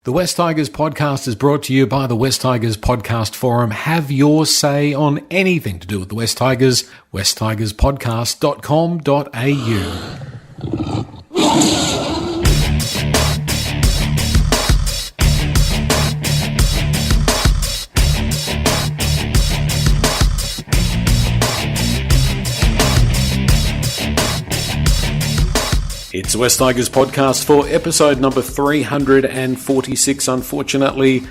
The West Tigers podcast is brought to you by the West Tigers Podcast Forum. Have your say on anything to do with the West Tigers. westtigerspodcast.com.au. It's the West Tigers podcast for episode number 346. Unfortunately,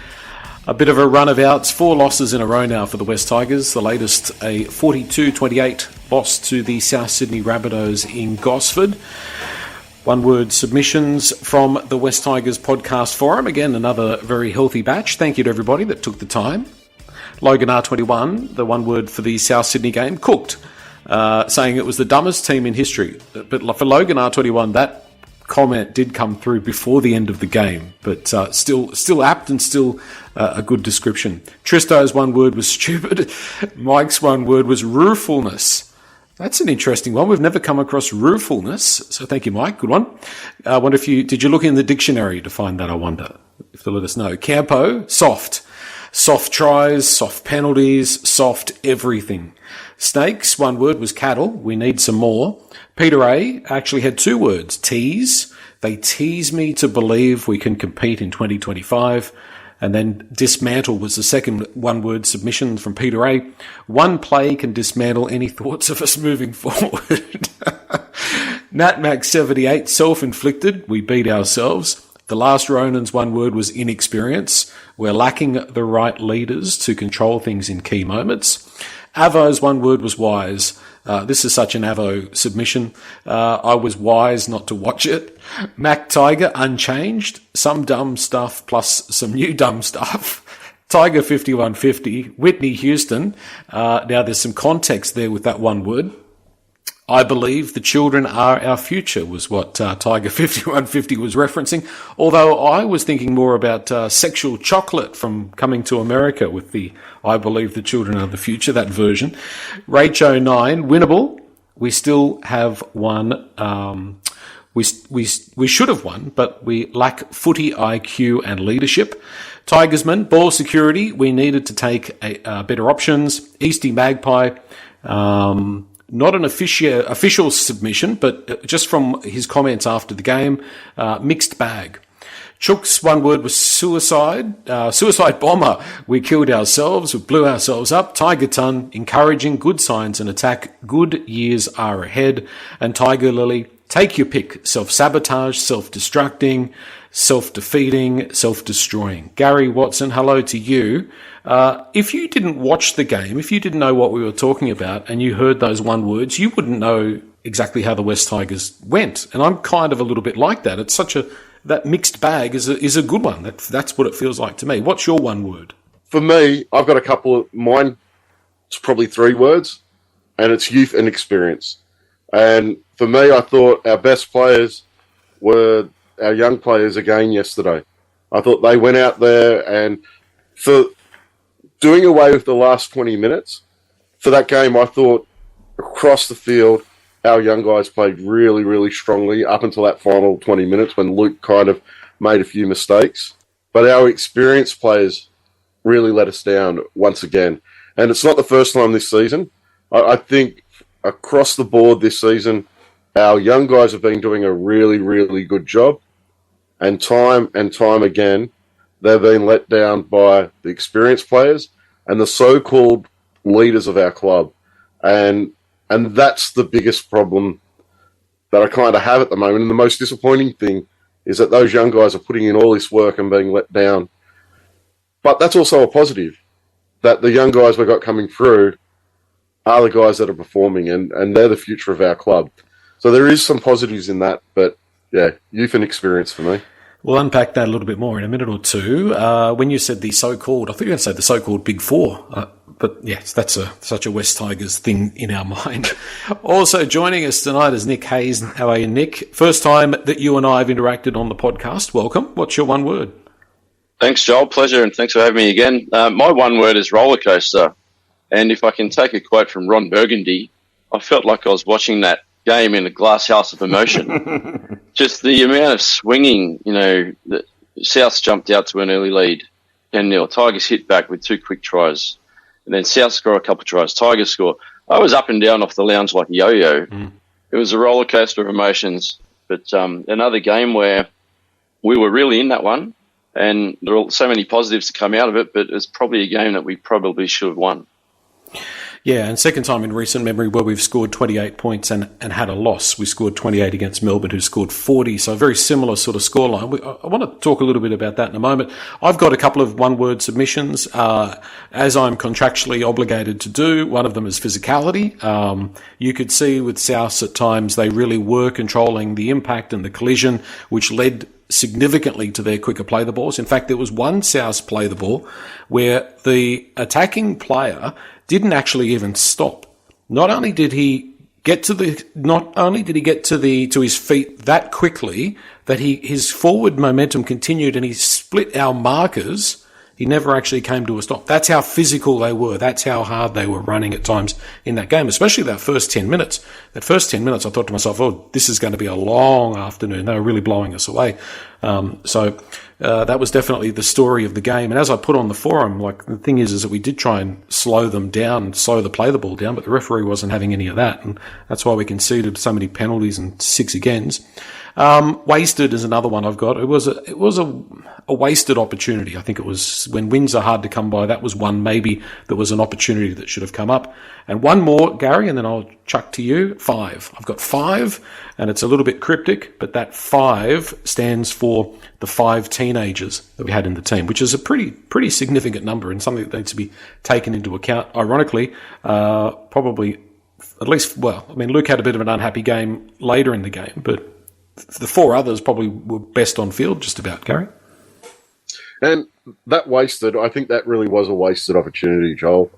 a bit of a run of outs. 4 losses in a row now for the West Tigers. The latest, a 42-28 loss to the South Sydney Rabbitohs in Gosford. One-word submissions from the West Tigers podcast forum. Again, another very healthy batch. Thank you to everybody that took the time. Logan R21, the one word for the South Sydney game, cooked. Saying it was the dumbest team in history. But for Logan R21, that comment did come through before the end of the game, but still apt and still a good description. Tristo's one word was stupid. Mike's one word was ruefulness. That's an interesting one. We've never come across ruefulness, so thank you, Mike. Good one. I wonder if did you look in the dictionary to find that, I wonder, if they'll let us know. Campo, soft. Soft tries, soft penalties, soft everything. Snakes, one word was cattle. We need some more. Peter A. actually had 2 words. Tease. They tease me to believe we can compete in 2025. And then dismantle was the second one-word submission from Peter A. One play can dismantle any thoughts of us moving forward. NatMax78, self-inflicted. We beat ourselves. The last Ronan's one word was inexperience. We're lacking the right leaders to control things in key moments. Avo's one word was wise. This is such an Avo submission. I was wise not to watch it. Mac Tiger, unchanged. Some dumb stuff plus some new dumb stuff. Tiger 5150. Whitney Houston. Now there's some context there with that one word. I believe the children are our future was what Tiger 5150 was referencing, although I was thinking more about sexual chocolate from Coming to America with the I believe the children are the future, that version. Rach 09, winnable. We still have won. We should have won, but we lack footy IQ and leadership. Tigersman, ball security. We needed to take better options. Easty Magpie. Not an official submission, but just from his comments after the game, mixed bag. Chook's one word was suicide. Suicide bomber. We killed ourselves. We blew ourselves up. Tiger Ton, encouraging, good signs and attack. Good years are ahead. And Tiger Lily, take your pick. Self-sabotage, self-destructing, self-defeating, self-destroying. Gary Watson, hello to you. If you didn't watch the game, if you didn't know what we were talking about and you heard those one words, you wouldn't know exactly how the West Tigers went. And I'm kind of a little bit like that. It's that mixed bag is a good one. That's what it feels like to me. What's your one word? For me, I've got a couple of mine. It's probably 3 words, and it's youth and experience. And for me, I thought our best players were our young players again yesterday. I thought they went out there and for doing away with the last 20 minutes for that game, I thought across the field, our young guys played really, really strongly up until that final 20 minutes when Luke kind of made a few mistakes. But our experienced players really let us down once again. And it's not the first time this season. I think across the board this season, our young guys have been doing a really, really good job. And time again, they've been let down by the experienced players and the so-called leaders of our club. And that's the biggest problem that I kind of have at the moment. And the most disappointing thing is that those young guys are putting in all this work and being let down. But that's also a positive, that the young guys we've got coming through are the guys that are performing, and they're the future of our club. So there is some positives in that, but yeah, youth and experience for me. We'll unpack that a little bit more in a minute or two. When you said the so-called, I thought you were going to say the so-called Big Four. But yes, that's such a West Tigers thing in our mind. Also joining us tonight is Nick Hayes. How are you, Nick? First time that you and I have interacted on the podcast. Welcome. What's your one word? Thanks, Joel. Pleasure, and thanks for having me again. My one word is roller coaster. And if I can take a quote from Ron Burgundy, I felt like I was watching that game in a glass house of emotion. Just the amount of swinging, Souths jumped out to an early lead, 10-0. Tigers hit back with 2 quick tries. And then South score a couple of tries. Tigers score. I was up and down off the lounge like a yo-yo. It was a roller coaster of emotions. But another game where we were really in that one, and there were so many positives to come out of it, but it's probably a game that we probably should have won. Yeah, and second time in recent memory where we've scored 28 points and had a loss. We scored 28 against Melbourne, who scored 40, so a very similar sort of scoreline. I want to talk a little bit about that in a moment. I've got a couple of one-word submissions, as I'm contractually obligated to do. One of them is physicality. You could see with Souths at times they really were controlling the impact and the collision, which led significantly to their quicker play the balls. In fact, there was one South play the ball where the attacking player didn't actually even stop. Not only did he get to his feet that quickly that his forward momentum continued and he split our markers. He never actually came to a stop. That's how physical they were. That's how hard they were running at times in that game, especially that first 10 minutes. That first 10 minutes, I thought to myself, oh, this is going to be a long afternoon. They were really blowing us away. That was definitely the story of the game. And as I put on the forum, like the thing is that we did try and slow them down, slow the play the ball down, but the referee wasn't having any of that. And that's why we conceded so many penalties and 6 agains. Wasted is another one I've got. It was a wasted opportunity. I think it was when wins are hard to come by. That was one maybe that was an opportunity that should have come up. And one more, Gary, and then I'll chuck to you. 5. I've got 5, and it's a little bit cryptic, but that 5 stands for the 5 teenagers that we had in the team, which is a pretty significant number and something that needs to be taken into account. Ironically, probably at least, Luke had a bit of an unhappy game later in the game, but the 4 others probably were best on field just about, Gary. And that wasted, I think that really was a wasted opportunity, Joel.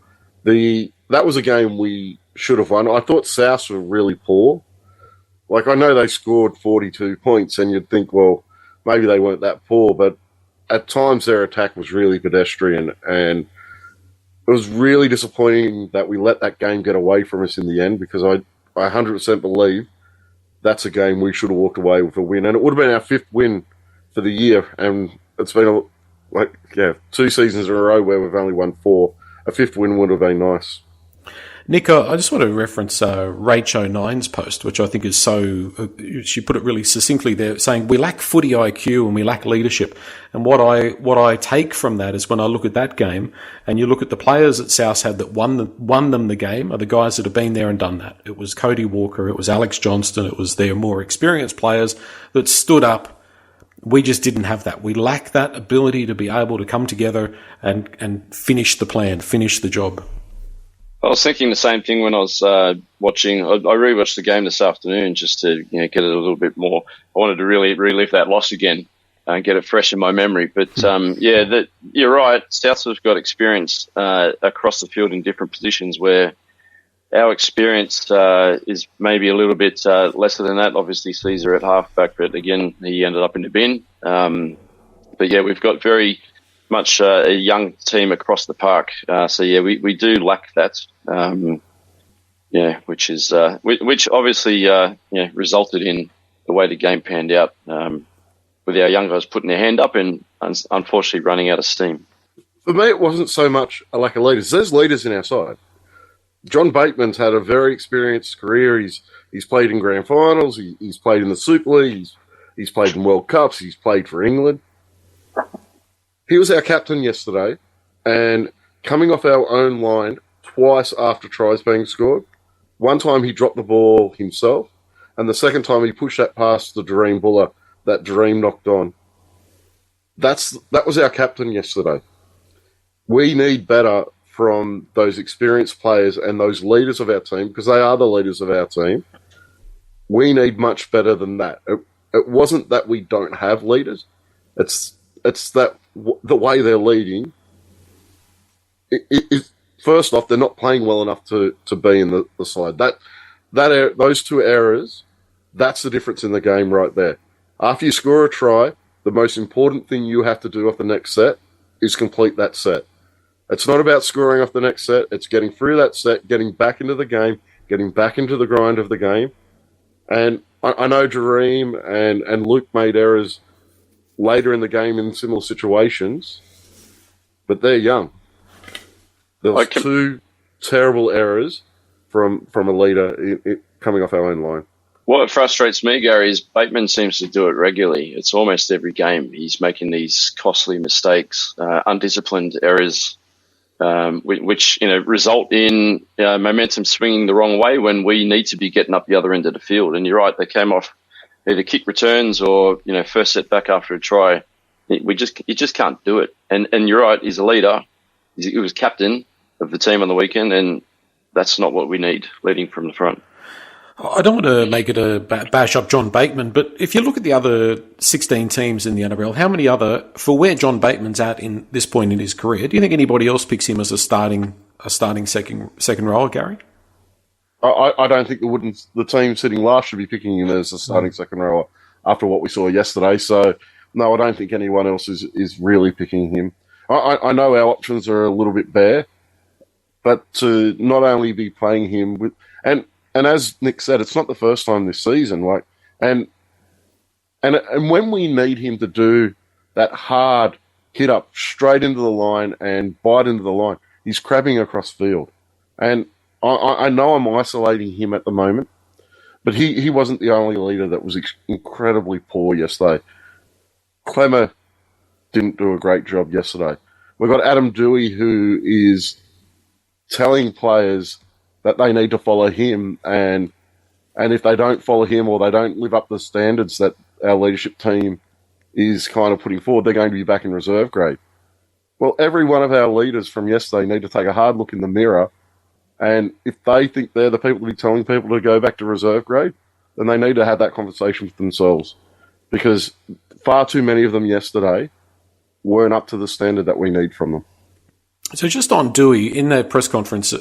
That was a game we should have won. I thought South were really poor. Like, I know they scored 42 points, and you'd think, well, maybe they weren't that poor, but at times their attack was really pedestrian, and it was really disappointing that we let that game get away from us in the end, because I 100% believe that's a game we should have walked away with a win. And it would have been our 5th win for the year, and it's been 2 seasons in a row where we've only won 4. A 5th win would have been nice. Nico, I just want to reference Rachel 9's post, which I think is she put it really succinctly there, saying we lack footy IQ and we lack leadership. And what I take from that is when I look at that game and you look at the players that South had that won them the game are the guys that have been there and done that. It was Cody Walker, it was Alex Johnston, it was their more experienced players that stood up. We just didn't have that. We lack that ability to be able to come together and finish the plan, finish the job. I was thinking the same thing when I was watching. I rewatched the game this afternoon just to get it a little bit more. I wanted to really relive that loss again and get it fresh in my memory. But you're right. Souths have got experience across the field in different positions where our experience is maybe a little bit lesser than that. Obviously, Caesar at halfback, but again, he ended up in the bin. But yeah, we've got very much a young team across the park. We do lack that. Which obviously resulted in the way the game panned out, with our young guys putting their hand up and unfortunately running out of steam. For me, it wasn't so much a lack of leaders. There's leaders in our side. John Bateman's had a very experienced career. He's played in grand finals. He's played in the Super League. He's played in World Cups. He's played for England. He was our captain yesterday, and coming off our own line twice after tries being scored. One time he dropped the ball himself, and the second time he pushed that past the Dream Buller that Dream knocked on. That was our captain yesterday. We need better from those experienced players and those leaders of our team, because they are the leaders of our team. We need much better than that. It wasn't that we don't have leaders. It's that the way they're leading. First off, they're not playing well enough to be in the side. Those 2 errors, that's the difference in the game right there. After you score a try, the most important thing you have to do off the next set is complete that set. It's not about scoring off the next set. It's getting through that set, getting back into the game, getting back into the grind of the game. And I know Dream and Luke made errors later in the game in similar situations, but they're young. There was two terrible errors from a leader coming off our own line. What frustrates me, Gary, is Bateman seems to do it regularly. It's almost every game. He's making these costly mistakes, undisciplined errors, which result in momentum swinging the wrong way when we need to be getting up the other end of the field. And you're right, they came off either kick returns or first set back after a try. You just can't do it. And you're right, he's a leader. He was captain of the team on the weekend, and that's not what we need leading from the front. I don't want to make it a bash up John Bateman, but if you look at the other 16 teams in the NRL, how many for where John Bateman's at in this point in his career, do you think anybody else picks him as a starting second rower, Gary? I don't think the team sitting last should be picking him as a starting second rower after what we saw yesterday. So, no, I don't think anyone else is really picking him. I know our options are a little bit bare, but to not only be playing him with... And as Nick said, it's not the first time this season. And when we need him to do that hard hit up straight into the line and bite into the line, he's crabbing across field. And I know I'm isolating him at the moment, but he wasn't the only leader that was incredibly poor yesterday. Clemmer didn't do a great job yesterday. We've got Adam Dewey, who is telling players that they need to follow him, and if they don't follow him or they don't live up to the standards that our leadership team is kind of putting forward, they're going to be back in reserve grade. Well, every one of our leaders from yesterday need to take a hard look in the mirror, and if they think they're the people to be telling people to go back to reserve grade, then they need to have that conversation with themselves, because far too many of them yesterday weren't up to the standard that we need from them. So just on Dewey, in the press conference,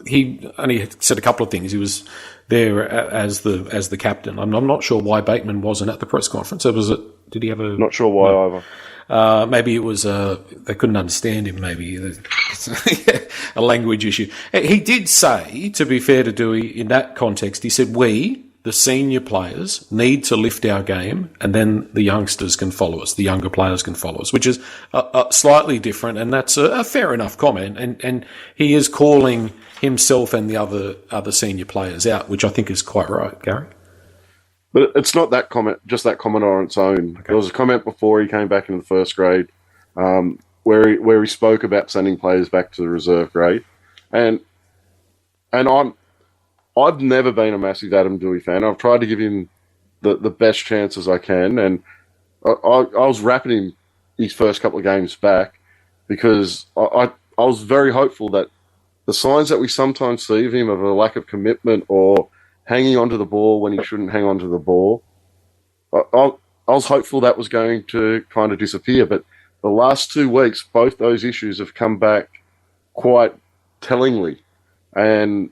he only said a couple of things. He was there as the captain. I'm not sure why Bateman wasn't at the press conference. Did he have a... Not sure why either. Maybe it was they couldn't understand him. Maybe a language issue. He did say, to be fair to Dewey, in that context, he said, we, the senior players, need to lift our game, and then the youngsters can follow us, the younger players can follow us, which is slightly different, and that's a fair enough comment. And he is calling himself and the other senior players out, which I think is quite right, Gary. But it's not that comment, just that comment on its own. Okay. There was a comment before he came back into the first grade where he spoke about sending players back to the reserve grade. And I've never been a massive Adam Dewey fan. I've tried to give him the best chances I can, and I was rapping him his first couple of games back because I was very hopeful that the signs that we sometimes see of him of a lack of commitment or hanging onto the ball when he shouldn't hang onto the ball, I was hopeful that was going to kind of disappear. But the last 2 weeks, both those issues have come back quite tellingly, and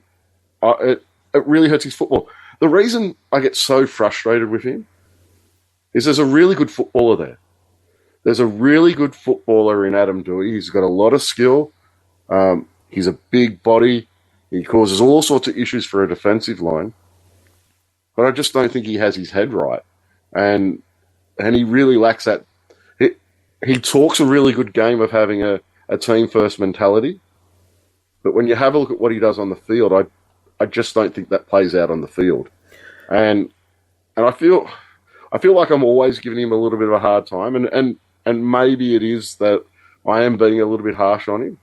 it really hurts his football. The reason I get so frustrated with him is there's a really good footballer there. There's a really good footballer in Adam Dewey. He's got a lot of skill. He's a big body. He causes all sorts of issues for a defensive line. But I just don't think he has his head right. And he really lacks that. He talks a really good game of having a team-first mentality. But when you have a look at what he does on the field, I just don't think that plays out on the field. And I feel like I'm always giving him a little bit of a hard time. And maybe it is that I am being a little bit harsh on him.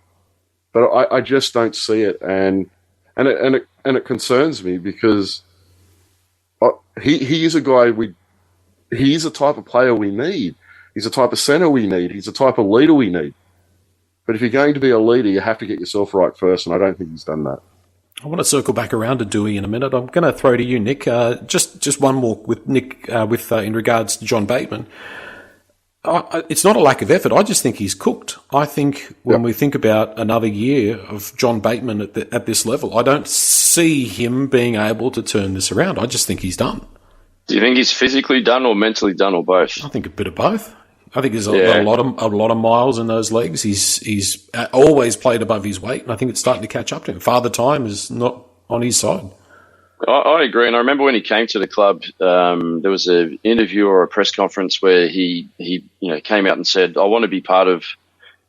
But I just don't see it. And it concerns me because he is a guy he's a type of player we need. He's a type of centre we need. He's a type of leader we need. But if you're going to be a leader, you have to get yourself right first, and I don't think he's done that. I want to circle back around to Dewey in a minute. I'm going to throw to you, Nick. Just one more with Nick in regards to John Bateman. It's not a lack of effort. I just think he's cooked. I think when we think about another year of John Bateman at this level, I don't see him being able to turn this around. I just think he's done. Do you think he's physically done or mentally done or both? I think a bit of both. I think there's a lot of miles in those legs. He's always played above his weight, and I think it's starting to catch up to him. Father time is not on his side. I agree, and I remember when he came to the club, there was an interview or a press conference where he came out and said, "I want to be part of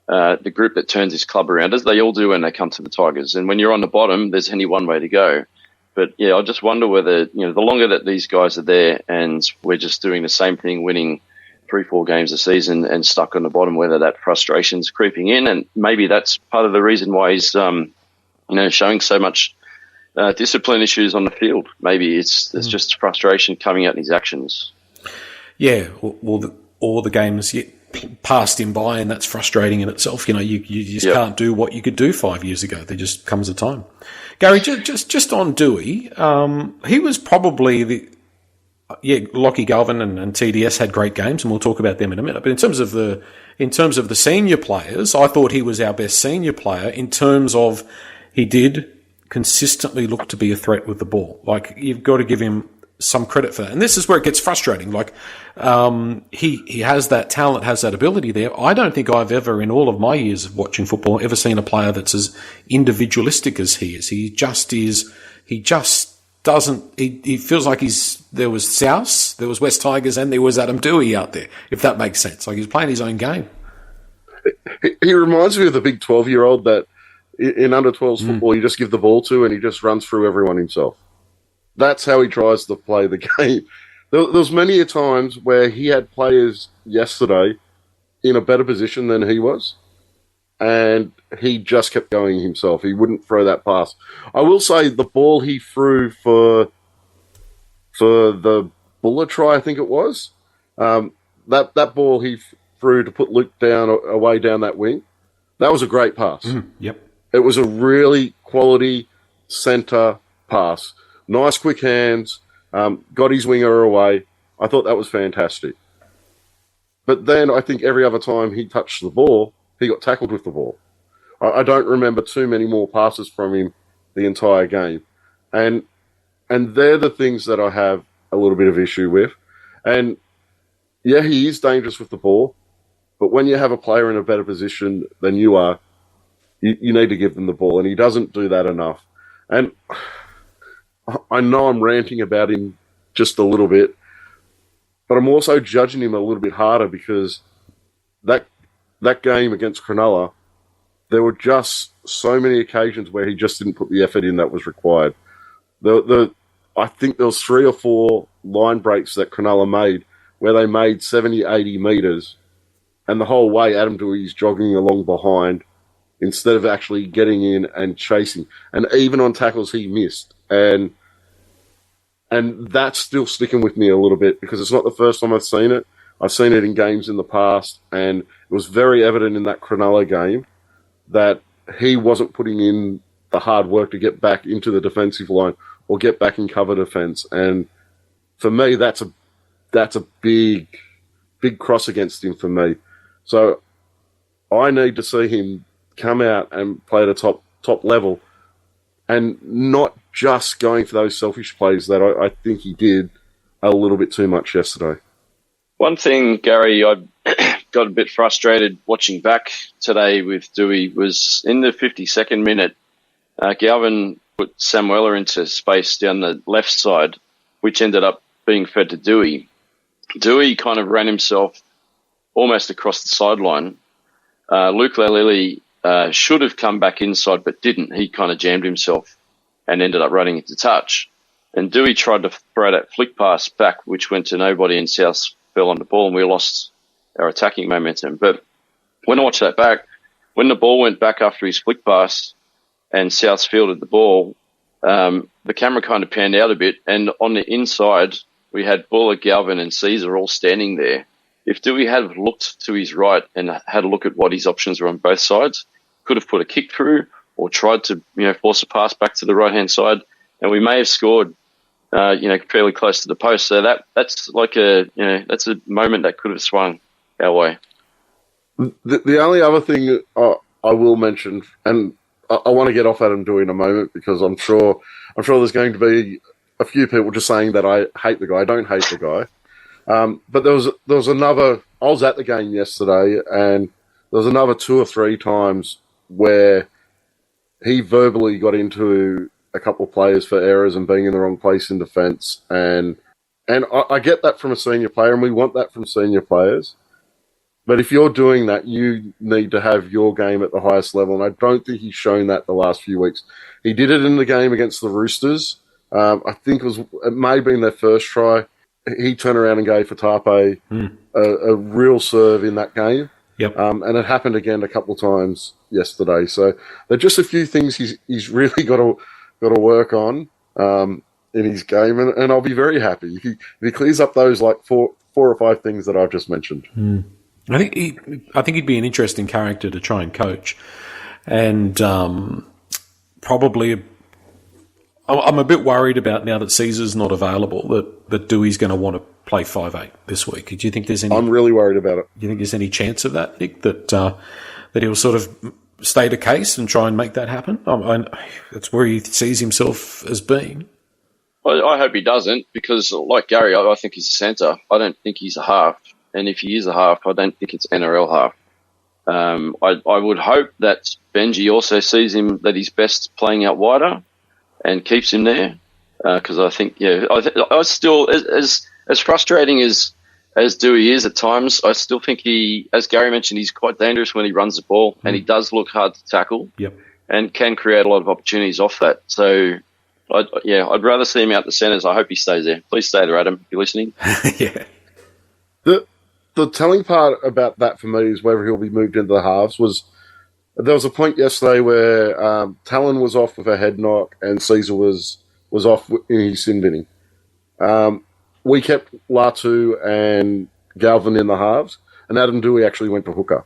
the group that turns this club around," as they all do when they come to the Tigers. And when you're on the bottom, there's only one way to go. But yeah, I just wonder whether the longer that these guys are there, and we're just doing the same thing, winning 3-4 games a season and stuck on the bottom, whether that frustration's creeping in, and maybe that's part of the reason why he's showing so much discipline issues on the field. Maybe it's just frustration coming out in his actions. Yeah, or the games passed him by, and that's frustrating in itself. You just can't do what you could do 5 years ago. There just comes a time. Gary, just on Dewey, he was probably Lockie Galvin and TDS had great games, and we'll talk about them in a minute. But in terms of the senior players, I thought he was our best senior player in terms of he did consistently look to be a threat with the ball. Like, you've got to give him some credit for that. And this is where it gets frustrating. Like, he has that talent, has that ability there. I don't think I've ever, in all of my years of watching football, ever seen a player that's as individualistic as he is. He just is. He just doesn't. He feels like there was South, there was West Tigers, and there was Adam Dewey out there, if that makes sense. Like, he's playing his own game. He reminds me of the big 12-year-old that in under 12s football, you just give the ball to and he just runs through everyone himself. That's how he tries to play the game. There's many a times where he had players yesterday in a better position than he was, and he just kept going himself. He wouldn't throw that pass. I will say the ball he threw for the Buller try, I think it was, that ball he threw to put Luke away down that wing, that was a great pass. Yep. It was a really quality centre pass. Nice quick hands, got his winger away. I thought that was fantastic. But then I think every other time he touched the ball, he got tackled with the ball. I don't remember too many more passes from him the entire game. And they're the things that I have a little bit of issue with. And yeah, he is dangerous with the ball, but when you have a player in a better position than you are, you need to give them the ball, and he doesn't do that enough. And I know I'm ranting about him just a little bit, but I'm also judging him a little bit harder because that game against Cronulla, there were just so many occasions where he just didn't put the effort in that was required. I think there was 3 or 4 line breaks that Cronulla made where they made 70, 80 metres, and the whole way Adam Dewey's jogging along behind instead of actually getting in and chasing. And even on tackles, he missed. And that's still sticking with me a little bit because it's not the first time I've seen it. I've seen it in games in the past, and it was very evident in that Cronulla game that he wasn't putting in the hard work to get back into the defensive line or get back in cover defence. And for me, that's a big cross against him for me. So I need to see him come out and play at a top level and not just going for those selfish plays that I think he did a little bit too much yesterday. One thing, Gary, I got a bit frustrated watching back today with Dewey was in the 52nd minute, Galvin put Samuela into space down the left side, which ended up being fed to Dewey. Dewey kind of ran himself almost across the sideline. Luke Laulilii should have come back inside but didn't. He kind of jammed himself and ended up running into touch. And Dewey tried to throw that flick pass back, which went to nobody, and South fell on the ball, and we lost our attacking momentum. But when I watched that back, when the ball went back after his flick pass and South fielded the ball, the camera kind of panned out a bit, and on the inside, we had Buller, Galvin, and Caesar all standing there. If Dewey had looked to his right and had a look at what his options were on both sides, could have put a kick through or tried to force a pass back to the right-hand side, and we may have scored fairly close to the post. So that's like that's a moment that could have swung our way. The only other thing I will mention, and I want to get off Adam Dewey in a moment because I'm sure there's going to be a few people just saying that I hate the guy. I don't hate the guy. But there was another. I was at the game yesterday, and there was another 2 or 3 times where he verbally got into a couple of players for errors and being in the wrong place in defence. And I get that from a senior player, and we want that from senior players. But if you're doing that, you need to have your game at the highest level, and I don't think he's shown that the last few weeks. He did it in the game against the Roosters. I think it may have been their first try. He turned around and gave Fatape a real serve in that game. Yep. And it happened again a couple of times yesterday. So there are just a few things he's really got to work on in his game, and I'll be very happy if he clears up those like four or five things that I've just mentioned. I think he'd be an interesting character to try and coach, and probably I'm a bit worried about now that Caesar's not available that Dewey's going to want to play 5'8" this week. Do you think there's any? I'm really worried about it. Do you think there's any chance of that, Nick? That he'll sort of state a case and try and make that happen? That's where he sees himself as being. I hope he doesn't, because like Gary, I think he's a centre. I don't think he's a half. And if he is a half, I don't think it's NRL half. I would hope that Benji also sees him that he's best playing out wider and keeps him there. Because I think, I still, as frustrating as Dewey is at times, I still think he, as Gary mentioned, he's quite dangerous when he runs the ball, and he does look hard to tackle. Yep. And can create a lot of opportunities off that. So, I'd rather see him out the centres. I hope he stays there. Please stay there, Adam, if you're listening. Yeah. The telling part about that for me is whether he'll be moved into the halves. There was a point yesterday where Tallyn was off with a head knock and Caesar was off in his sin binning. We kept Latu and Galvin in the halves, and Adam Dewey actually went to hooker.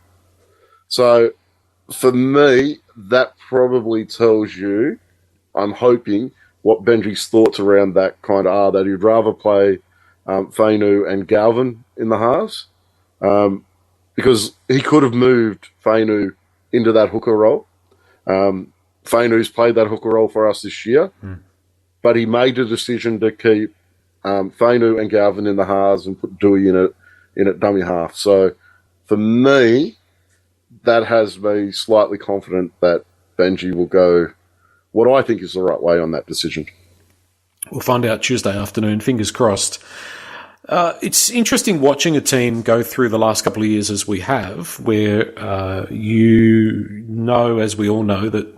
So for me, that probably tells you, I'm hoping, what Benji's thoughts around that kind of are, that he'd rather play Fainu and Galvin in the halves, because he could have moved Fainu into that hooker role. Fainu's played that hooker role for us this year, but he made the decision to keep Fainu and Galvin in the halves and put Dewey in at dummy half. So for me, that has me slightly confident that Benji will go what I think is the right way on that decision. We'll find out Tuesday afternoon, fingers crossed. It's interesting watching a team go through the last couple of years as we have, where as we all know, that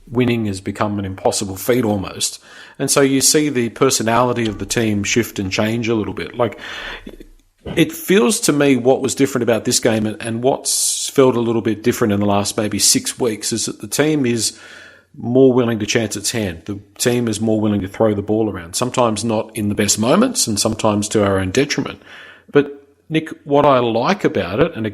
winning has become an impossible feat almost. And so you see the personality of the team shift and change a little bit. Like, it feels to me what was different about this game and what's felt a little bit different in the last maybe 6 weeks is that the team is more willing to chance its hand. The team is more willing to throw the ball around, sometimes not in the best moments and sometimes to our own detriment. But, Nick, what I like about it, and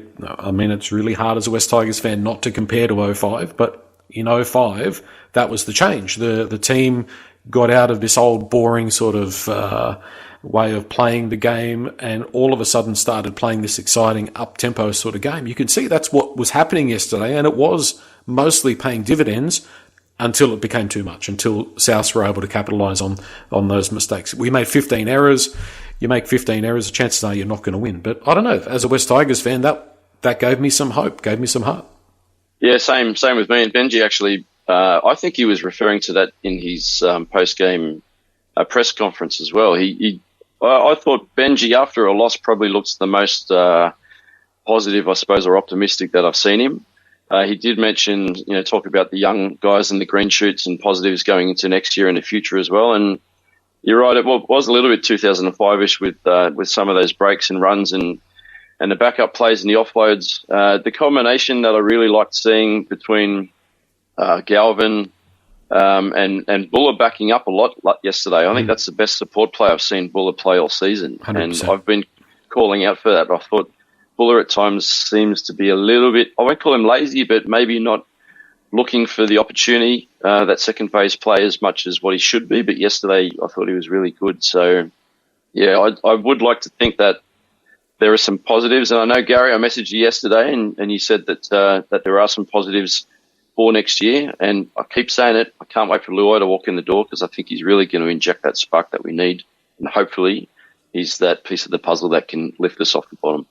it's really hard as a West Tigers fan not to compare to 05, but in 05, that was the change. The team got out of this old boring sort of way of playing the game and all of a sudden started playing this exciting up-tempo sort of game. You could see that's what was happening yesterday, and it was mostly paying dividends until it became too much, until Souths were able to capitalise on those mistakes. We made 15 errors. You make 15 errors, the chances are you're not going to win. But I don't know, as a West Tigers fan, that gave me some hope, gave me some heart. Yeah, same with me. And Benji actually, I think he was referring to that in his post-game press conference as well. I thought Benji, after a loss, probably looks the most positive, I suppose, or optimistic that I've seen him. He did mention, talk about the young guys and the green shoots and positives going into next year and the future as well. And you're right, it was a little bit 2005-ish with some of those breaks and runs and the backup plays and the offloads. The combination that I really liked seeing between Galvin and Buller backing up a lot yesterday. I think that's the best support play I've seen Buller play all season. 100%. And I've been calling out for that. I thought Buller at times seems to be a little bit, I won't call him lazy, but maybe not looking for the opportunity, that second phase play as much as what he should be. But yesterday I thought he was really good. So, yeah, I would like to think that there are some positives. And I know, Gary, I messaged you yesterday and you said that there are some positives for next year. And I keep saying it. I can't wait for Luai to walk in the door because I think he's really going to inject that spark that we need. And hopefully he's that piece of the puzzle that can lift us off the bottom.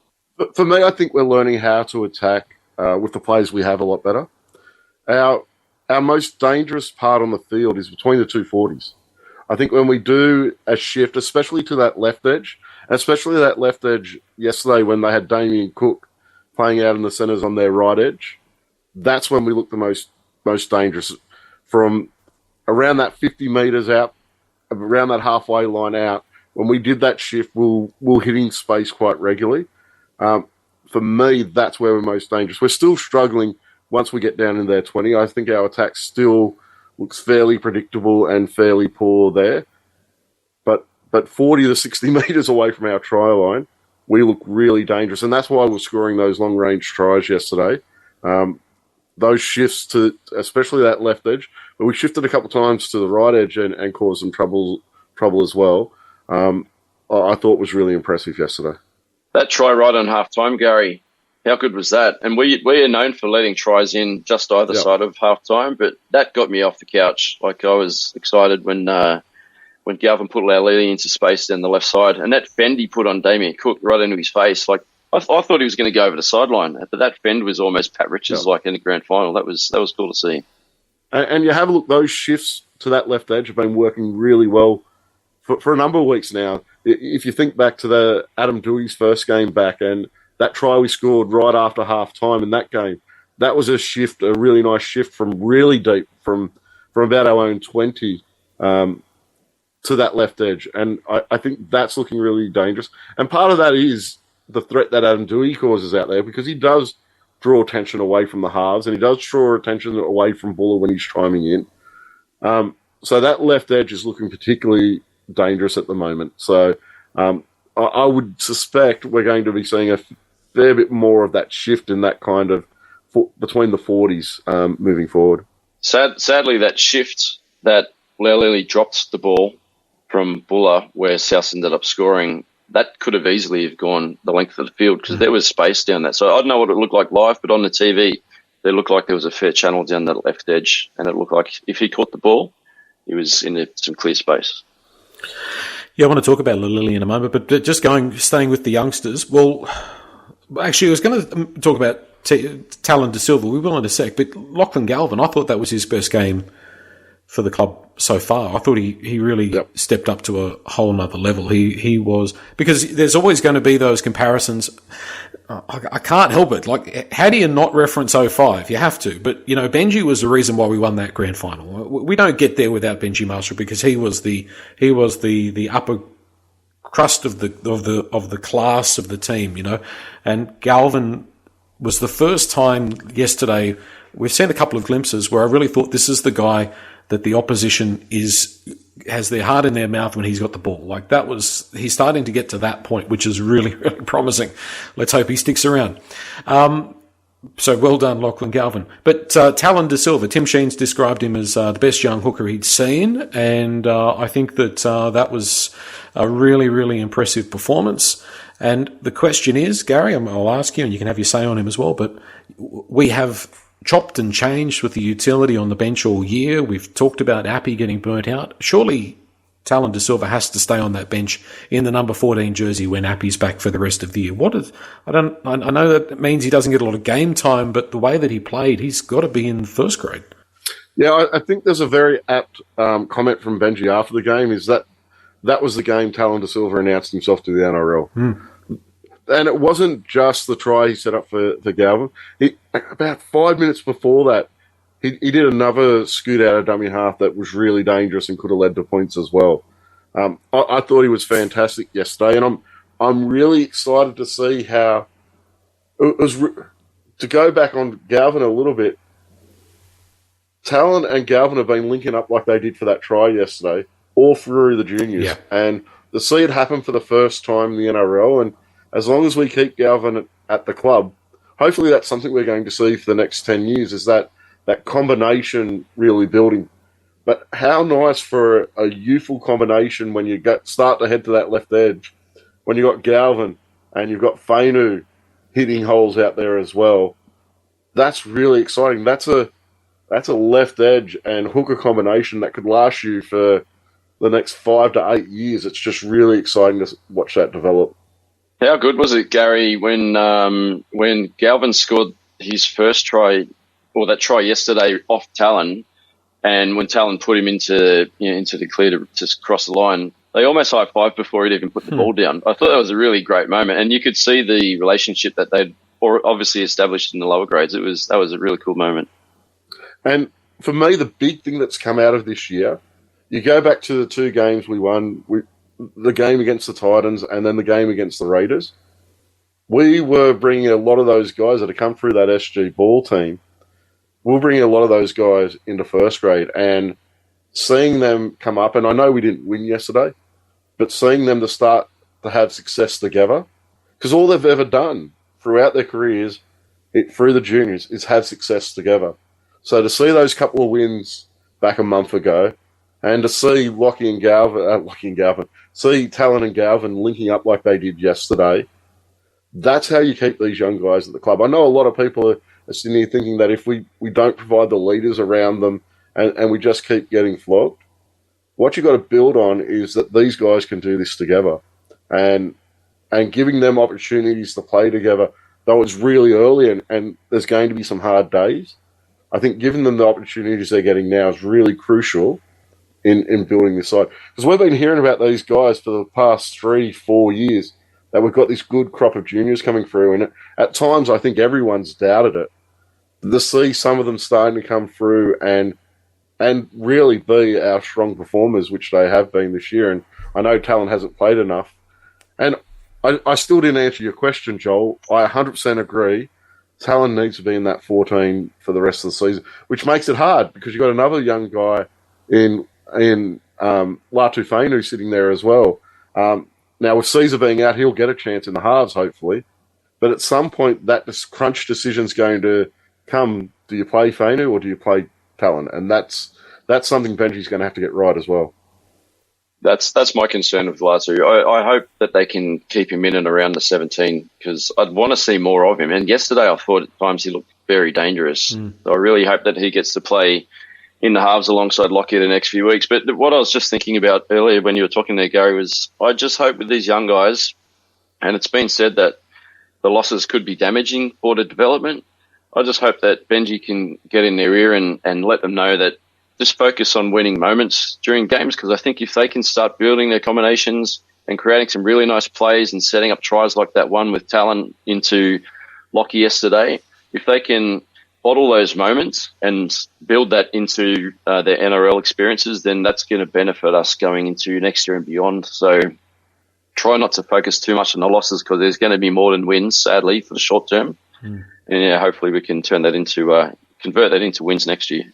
For me, I think we're learning how to attack with the players we have a lot better. our most dangerous part on the field is between the two 40s. I think when we do a shift, especially to that left edge, especially that left edge yesterday when they had Damien Cook playing out in the centres on their right edge, that's when we look the most dangerous. From around that 50 metres out, around that halfway line out, when we did that shift, we'll hit in space quite regularly. For me, that's where we're most dangerous. We're still struggling once we get down in their 20. I think our attack still looks fairly predictable and fairly poor there. But 40 to 60 metres away from our try line, we look really dangerous. And that's why we're scoring those long-range tries yesterday. Those shifts to, especially that left edge, but we shifted a couple of times to the right edge and caused some trouble as well. I thought was really impressive yesterday. That try right on half-time, Gary, how good was that? And we are known for letting tries in just either side of half-time, but that got me off the couch. Like, I was excited when Galvin put Laulilii into space down the left side, and that fend he put on Damien Cook right into his face, like, I thought he was going to go over the sideline, but that fend was almost Pat Richards like in the grand final. That was cool to see. And you have a look, those shifts to that left edge have been working really well for a number of weeks now. If you think back to the Adam Dewey's first game back and that try we scored right after half-time in that game, that was a shift, a really nice shift from really deep, from about our own 20 to that left edge. And I think that's looking really dangerous. And part of that is the threat that Adam Dewey causes out there, because he does draw attention away from the halves and he does draw attention away from Buller when he's chiming in. So that left edge is looking particularly dangerous at the moment. So I would suspect we're going to be seeing a fair bit more of that shift in that kind of between the 40s moving forward. Sadly, that shift that Laulilii dropped the ball from Buller where South ended up scoring, that could have easily have gone the length of the field because there was space down that. So I don't know what it looked like live, but on the TV, it looked like there was a fair channel down that left edge, and it looked like if he caught the ball, he was in some clear space. Yeah, I want to talk about Laulilii in a moment, but just staying with the youngsters. Well, actually, I was going to talk about Tallyn Da Silva. We will in a sec, but Lachlan Galvin, I thought that was his best game for the club so far. I thought he really stepped up to a whole nother level. He was, because there's always going to be those comparisons. I can't help it. Like, how do you not reference 05? You have to. But, Benji was the reason why we won that grand final. We don't get there without Benji Marshall, because he was the upper crust of the class of the team, And Galvin was the first time yesterday. We've seen a couple of glimpses where I really thought this is the guy that the opposition has their heart in their mouth when he's got the ball. Like, he's starting to get to that point, which is really, really promising. Let's hope he sticks around. So well done, Lachlan Galvin. But Tallyn Da Silva, Tim Sheens described him as the best young hooker he'd seen, and I think that that was a really, really impressive performance. And the question is, Gary, I'll ask you, and you can have your say on him as well, but we have chopped and changed with the utility on the bench all year. We've talked about Appy getting burnt out. Surely Tallyn Da Silva has to stay on that bench in the number 14 jersey when Appy's back for the rest of the year. I know that means he doesn't get a lot of game time, but the way that he played, he's got to be in first grade. Yeah, I think there's a very apt comment from Benji after the game, is that was the game Tallyn Da Silva announced himself to the NRL. And it wasn't just the try he set up for Galvin. About 5 minutes before that, he did another scoot out of dummy half that was really dangerous and could have led to points as well. I thought he was fantastic yesterday, and I'm really excited to see how it was. To go back on Galvin a little bit, Tallyn and Galvin have been linking up like they did for that try yesterday, all through the juniors, and to see it happen for the first time in the NRL, and as long as we keep Galvin at the club, hopefully that's something we're going to see for the next 10 years, is that combination really building. But how nice for a youthful combination when you start to head to that left edge, when you've got Galvin and you've got Fainu hitting holes out there as well. That's really exciting. That's a left edge and hooker combination that could last you for the next 5 to 8 years. It's just really exciting to watch that develop. How good was it, Gary, when Galvin scored his first try that try yesterday off Tallyn, and when Tallyn put him into the clear to cross the line, they almost high-fived before he'd even put the ball down. I thought that was a really great moment, and you could see the relationship that they'd obviously established in the lower grades. That was a really cool moment. And for me, the big thing that's come out of this year, you go back to the 2 games we won, the game against the Titans and then the game against the Raiders. We were bringing a lot of those guys that had come through that SG ball team. We're bringing a lot of those guys into first grade, and seeing them come up, and I know we didn't win yesterday, but seeing them to start to have success together, because all they've ever done throughout their careers, through the juniors, is have success together. So to see those couple of wins back a month ago, and to see see Tallyn and Galvin linking up like they did yesterday, that's how you keep these young guys at the club. I know a lot of people are sitting here thinking that if we don't provide the leaders around them and we just keep getting flogged, what you've got to build on is that these guys can do this together. And giving them opportunities to play together, though it's really early and there's going to be some hard days, I think giving them the opportunities they're getting now is really crucial in building this side. Because we've been hearing about these guys for the past 3-4 years, that we've got this good crop of juniors coming through. And at times, I think everyone's doubted it. To see some of them starting to come through and really be our strong performers, which they have been this year. And I know Tallyn hasn't played enough. And I still didn't answer your question, Joel. I 100% agree. Tallyn needs to be in that 14 for the rest of the season, which makes it hard because you've got another young guy in Latu Fainu sitting there as well. Now, with Caesar being out, he'll get a chance in the halves, hopefully. But at some point, that crunch decision's going to come. Do you play Fainu or do you play Tallyn? And that's something Benji's going to have to get right as well. That's my concern with Latu. I hope that they can keep him in and around the 17 because I'd want to see more of him. And yesterday I thought at times he looked very dangerous. So I really hope that he gets to play in the halves alongside Lockyer the next few weeks. But what I was just thinking about earlier when you were talking there, Gary, was I just hope with these young guys, and it's been said that the losses could be damaging for the development, I just hope that Benji can get in their ear and let them know that just focus on winning moments during games, because I think if they can start building their combinations and creating some really nice plays and setting up tries like that one with Tallyn into Lockyer yesterday, if they can bottle those moments and build that into their NRL experiences, then that's going to benefit us going into next year and beyond. So try not to focus too much on the losses because there's going to be more than wins, sadly, for the short term. And hopefully we can turn that into convert that into wins next year.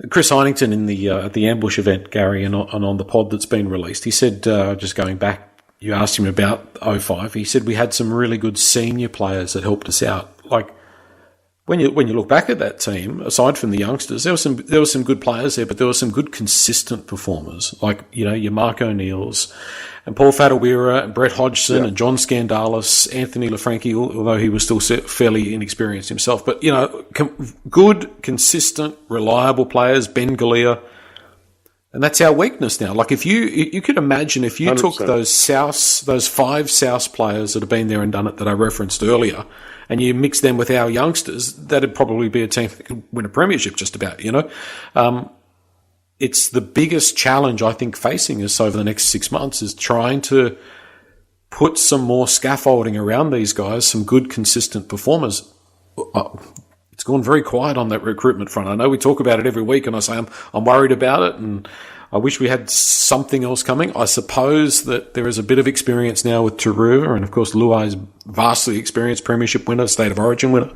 Chris Heinington in the ambush event, Gary, and on the pod that's been released, he said, just going back, you asked him about 05, he said we had some really good senior players that helped us out. Like, when you look back at that team, aside from the youngsters, there were some good players there, but there were some good consistent performers, like your Mark O'Neills and Paul Fadawira and Brett Hodgson and John Scandalis, Anthony LaFranchi, although he was still fairly inexperienced himself. But good, consistent, reliable players. Ben Galea, and that's our weakness now. Like if you could imagine if you 100%. Took those 5 South players that have been there and done it that I referenced earlier, and you mix them with our youngsters, that'd probably be a team that could win a premiership just about, It's the biggest challenge, I think, facing us over the next 6 months is trying to put some more scaffolding around these guys, some good, consistent performers. It's gone very quiet on that recruitment front. I know we talk about it every week, and I say I'm worried about it, and I wish we had something else coming. I suppose that there is a bit of experience now with Taruva, and of course Luai is vastly experienced premiership winner, State of Origin winner.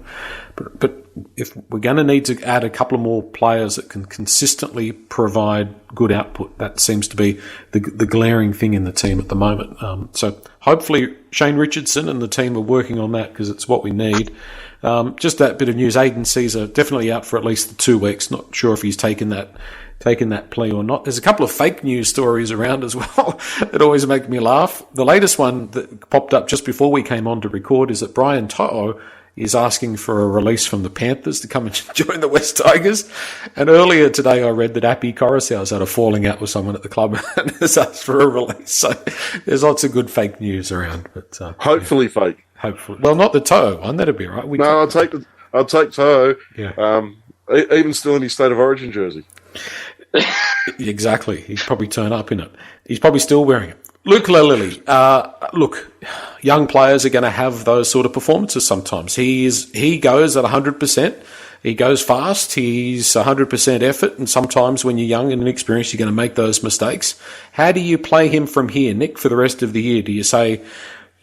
But if we're going to need to add a couple of more players that can consistently provide good output, that seems to be the glaring thing in the team at the moment. So hopefully Shane Richardson and the team are working on that because it's what we need. Just that bit of news, Aiden Caesar definitely out for at least the 2 weeks. Not sure if he's taken that plea or not. There's a couple of fake news stories around as well that always make me laugh. The latest one that popped up just before we came on to record is that Brian To'o is asking for a release from the Panthers to come and join the West Tigers. And earlier today I read that Appy Coruscant's had a falling out with someone at the club and has asked for a release. So there's lots of good fake news around. But hopefully fake. Hopefully. Well, not the To'o one. That'd be right. I'll take I'll take Toho. Yeah. Even still in his State of Origin jersey. Exactly. He'd probably turn up in it. He's probably still wearing it. Luke Laulilii. Look, young players are going to have those sort of performances sometimes. He goes at 100%. He goes fast. He's 100% effort. And sometimes when you're young and inexperienced, you're going to make those mistakes. How do you play him from here, Nick, for the rest of the year? Do you say,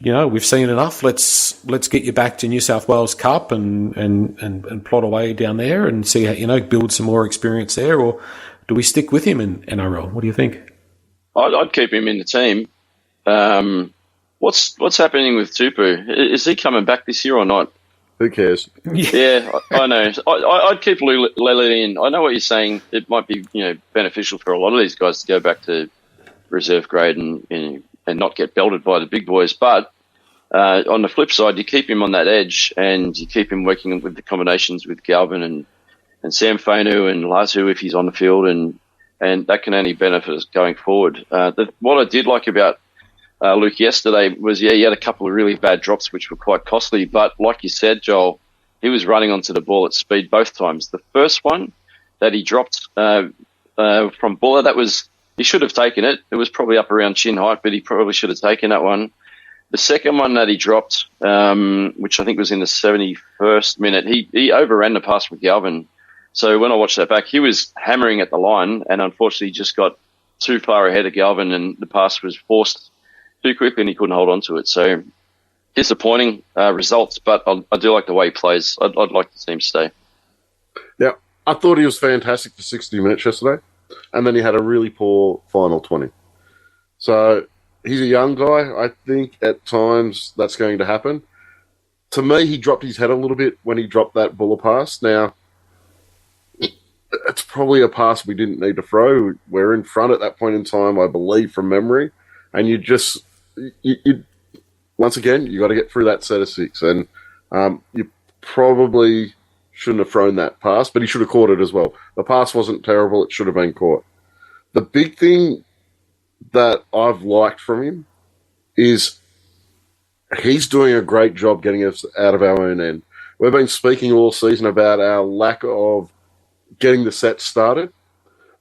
we've seen enough. Let's get you back to New South Wales Cup and plot away down there and see how, build some more experience there? Or do we stick with him in NRL? What do you think? I'd keep him in the team. What's happening with Tupu? Is he coming back this year or not? Who cares? Yeah, I know. I'd keep Laulilii in. I know what you're saying. It might be beneficial for a lot of these guys to go back to reserve grade and not get belted by the big boys. But on the flip side, you keep him on that edge and you keep him working with the combinations with Galvin and Sam Fainu and Lazu if he's on the field, and that can only benefit us going forward. What I did like about Luke yesterday was, he had a couple of really bad drops which were quite costly, but like you said, Joel, he was running onto the ball at speed both times. The first one that he dropped from Buller, he should have taken it. It was probably up around chin height, but he probably should have taken that one. The second one that he dropped, which I think was in the 71st minute, he overran the pass with Galvin. So when I watched that back, he was hammering at the line and unfortunately just got too far ahead of Galvin and the pass was forced too quickly and he couldn't hold on to it. So disappointing results, but I do like the way he plays. I'd like to see him stay. Yeah, I thought he was fantastic for 60 minutes yesterday, and then he had a really poor final 20. So he's a young guy. I think at times that's going to happen. To me, he dropped his head a little bit when he dropped that Buller pass. Now, it's probably a pass we didn't need to throw. We're in front at that point in time, I believe, from memory. And you once again, you got to get through that set of six. And you probably shouldn't have thrown that pass, but he should have caught it as well. The pass wasn't terrible. It should have been caught. The big thing that I've liked from him is he's doing a great job getting us out of our own end. We've been speaking all season about our lack of getting the set started.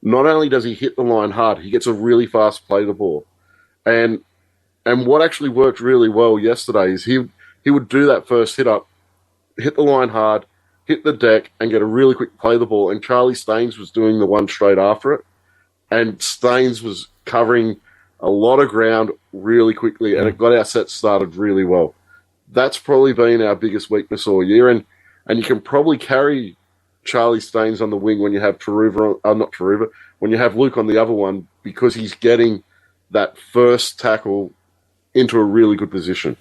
Not only does he hit the line hard, he gets a really fast play the ball. And what actually worked really well yesterday is he would do that first hit up, hit the line hard, hit the deck, and get a really quick play the ball. And Charlie Staines was doing the one straight after it. And Staines was covering a lot of ground really quickly, and it got our set started really well. That's probably been our biggest weakness all year. And you can probably carry Charlie Staines on the wing when you have when you have Luke on the other one, because he's getting that first tackle into a really good position.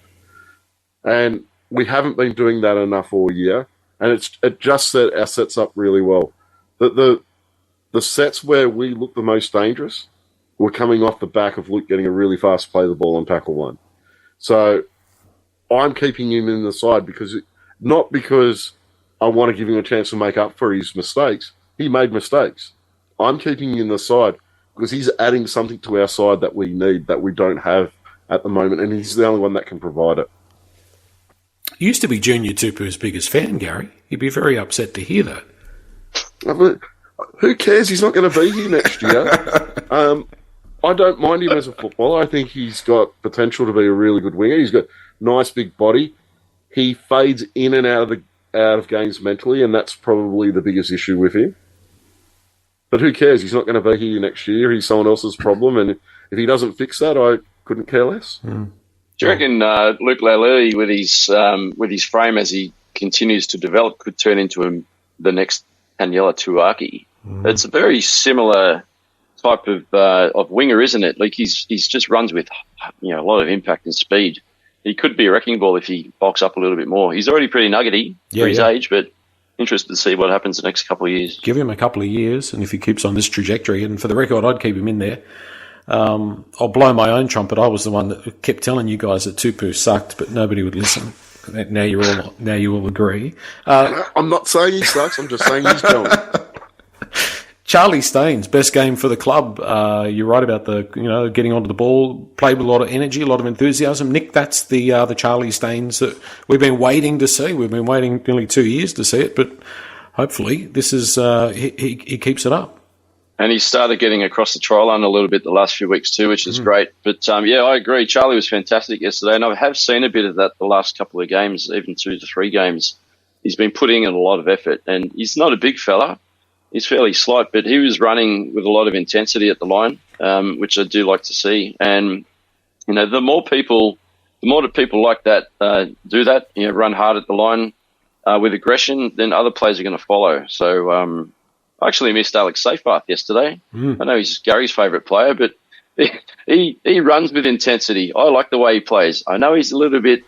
And we haven't been doing that enough all year, and it just set our sets up really well. The sets where we look the most dangerous were coming off the back of Luke getting a really fast play the ball on tackle one. So I'm keeping him in the side not because I want to give him a chance to make up for his mistakes. He made mistakes. I'm keeping him in the side because he's adding something to our side that we need, that we don't have at the moment, and he's the only one that can provide it. You used to be Junior Tupu's biggest fan, Gary. You'd be very upset to hear that. Who cares? He's not going to be here next year. I don't mind him as a footballer. I think he's got potential to be a really good winger. He's got nice big body. He fades in and out of games mentally, and that's probably the biggest issue with him. But who cares? He's not going to be here next year. He's someone else's problem, and if he doesn't fix that, I couldn't care less. Do you reckon Luke Laulilii, with his frame as he continues to develop, could turn into the next Daniela Tuaki? It's a very similar type of winger, isn't it? Like he's just runs with a lot of impact and speed. He could be a wrecking ball if he bulks up a little bit more. He's already pretty nuggety for his age, but interested to see what happens the next couple of years. Give him a couple of years, and if he keeps on this trajectory, and for the record, I'd keep him in there. I'll blow my own trumpet. I was the one that kept telling you guys that Tupu sucked, but nobody would listen. Now you all agree. I'm not saying he sucks. I'm just saying he's going. Charlie Staines, best game for the club. You're right about getting onto the ball, played with a lot of energy, a lot of enthusiasm. Nick, that's the Charlie Staines that we've been waiting to see. We've been waiting nearly 2 years to see it, but hopefully this is he keeps it up. And he started getting across the try line a little bit the last few weeks too, which is great. But, I agree. Charlie was fantastic yesterday, and I have seen a bit of that the last couple of games, even 2 to 3 games. He's been putting in a lot of effort, and he's not a big fella. He's fairly slight, but he was running with a lot of intensity at the line, which I do like to see. And, the more that people like that do that, run hard at the line with aggression, then other players are going to follow. So, I actually missed Alex Seyfarth yesterday. I know he's Gary's favourite player, but he runs with intensity. I like the way he plays. I know he's a little bit,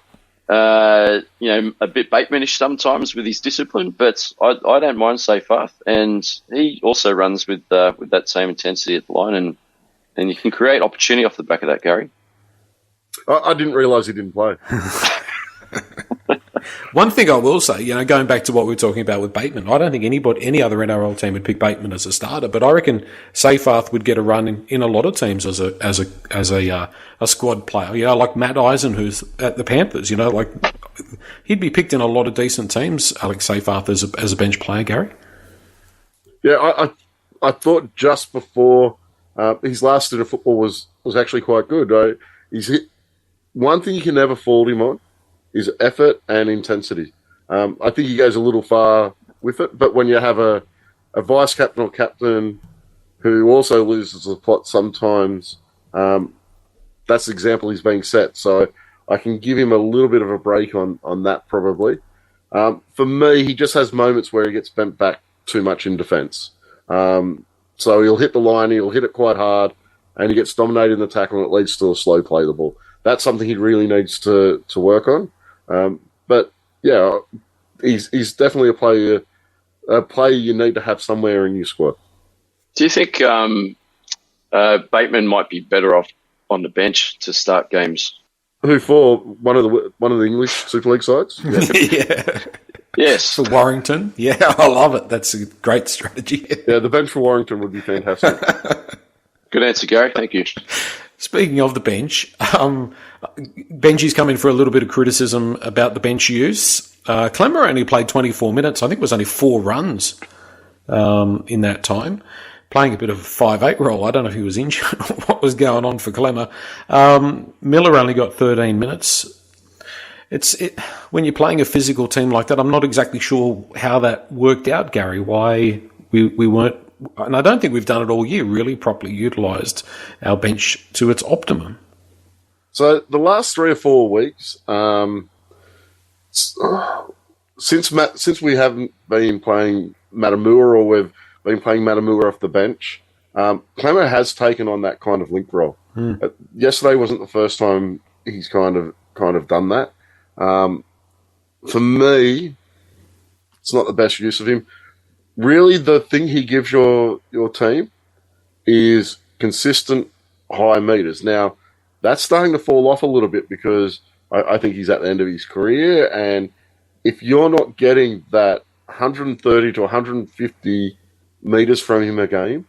a bit Batemanish sometimes with his discipline, but I don't mind Seyfarth, and he also runs with that same intensity at the line, and you can create opportunity off the back of that, Gary. I didn't realise he didn't play. One thing I will say, going back to what we were talking about with Bateman, I don't think any other NRL team would pick Bateman as a starter, but I reckon Seyfarth would get a run in a lot of teams as a squad player. Like Matt Eisen, who's at the Panthers. He'd be picked in a lot of decent teams. Alex Seyfarth as a bench player, Gary. Yeah, I thought just before his last stint of football was actually quite good. One thing you can never fault him on is effort and intensity. I think he goes a little far with it, but when you have a vice captain or captain who also loses the plot sometimes, that's the example he's being set. So I can give him a little bit of a break on that probably. For me, he just has moments where he gets bent back too much in defence. So he'll hit the line, he'll hit it quite hard, and he gets dominated in the tackle, and it leads to a slow play the ball. That's something he really needs to work on. But yeah, he's definitely a player you need to have somewhere in your squad. Do you think Bateman might be better off on the bench to start games? Who for? One of the English Super League sides? Yeah. Yeah. Yes. For Warrington? Yeah, I love it. That's a great strategy. Yeah, the bench for Warrington would be fantastic. Good answer, Gary. Thank you. Speaking of the bench, Benji's come in for a little bit of criticism about the bench use. Clemmer only played 24 minutes. I think it was only 4 runs in that time, playing a bit of a 5'8" role. I don't know if he was injured or what was going on for Clemmer. Miller only got 13 minutes. When you're playing a physical team like that, I'm not exactly sure how that worked out, Gary, why we weren't. And I don't think we've done it all year, really properly utilised our bench to its optimum. So the last 3 or 4 weeks, since we haven't been playing Matamua, or we've been playing Matamua off the bench, Clemmer has taken on that kind of link role. Yesterday wasn't the first time he's kind of done that. For me, it's not the best use of him. Really, the thing he gives your team is consistent high meters. Now, that's starting to fall off a little bit because I think he's at the end of his career, and if you're not getting that 130 to 150 meters from him a game,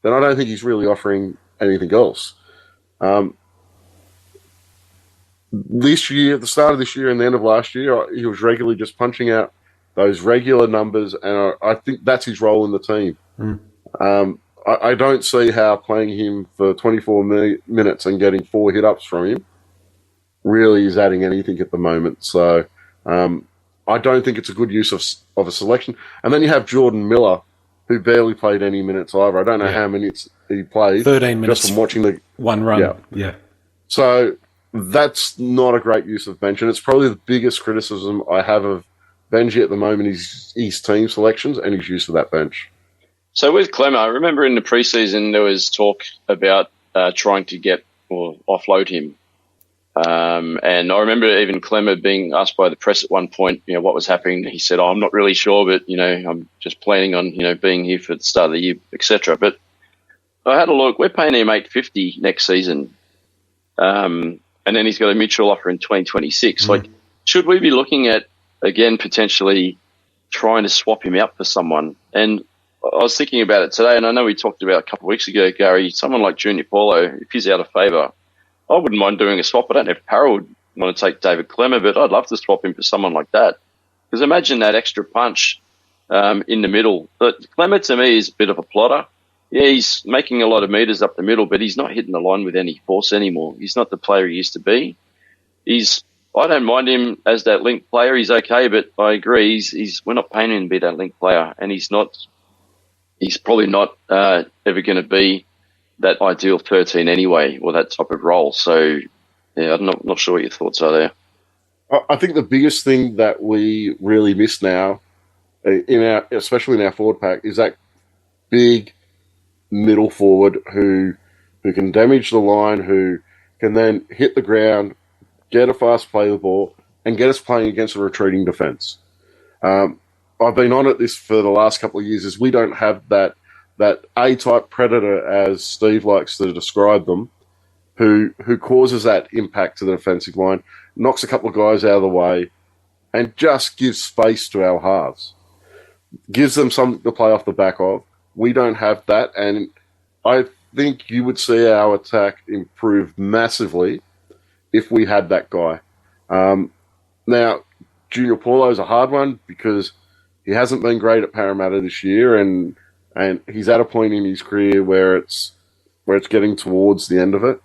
then I don't think he's really offering anything else. This year, at the start of this year and the end of last year, he was regularly just punching out those regular numbers, and I think that's his role in the team. I don't see how playing him for 24 minutes and getting 4 hit-ups from him really is adding anything at the moment. So I don't think it's a good use of a selection. And then you have Jordan Miller, who barely played any minutes either. I don't know how many he played. 13 minutes. Just from watching the 1 run. Yeah. So that's not a great use of bench, and it's probably the biggest criticism I have of Benji at the moment is his team selections and his use of that bench. So with Clemmer, I remember in the preseason there was talk about trying to get or offload him. And I remember even Clemmer being asked by the press at one point, what was happening. He said, I'm not really sure, but, I'm just planning on, being here for the start of the year, etc. But I had a look. We're paying him $850 next season. And then he's got a mutual offer in 2026. Should we be looking at, again, potentially trying to swap him out for someone? And I was thinking about it today, and I know we talked about a couple of weeks ago, Gary, someone like Junior Paulo, if he's out of favour, I wouldn't mind doing a swap. I don't know if Parra would want to take David Clemmer, but I'd love to swap him for someone like that. Because imagine that extra punch in the middle. But Clemmer, to me, is a bit of a plotter. Yeah, he's making a lot of metres up the middle, but he's not hitting the line with any force anymore. He's not the player he used to be. I don't mind him as that link player. He's okay, but I agree. We're not paying him to be that link player, and he's probably not ever going to be that ideal 13 anyway, or that type of role. So, yeah, I'm not sure what your thoughts are there. I think the biggest thing that we really miss now, especially in our forward pack, is that big middle forward who can damage the line, who can then hit the ground, get a fast play the ball, and get us playing against a retreating defence. I've been on at this for the last couple of years, is we don't have that A-type predator, as Steve likes to describe them, who causes that impact to the defensive line, knocks a couple of guys out of the way, and just gives space to our halves. Gives them something to play off the back of. We don't have that, and I think you would see our attack improve massively if we had that guy. Now, Junior Paulo is a hard one because he hasn't been great at Parramatta this year, and he's at a point in his career where it's getting towards the end of it.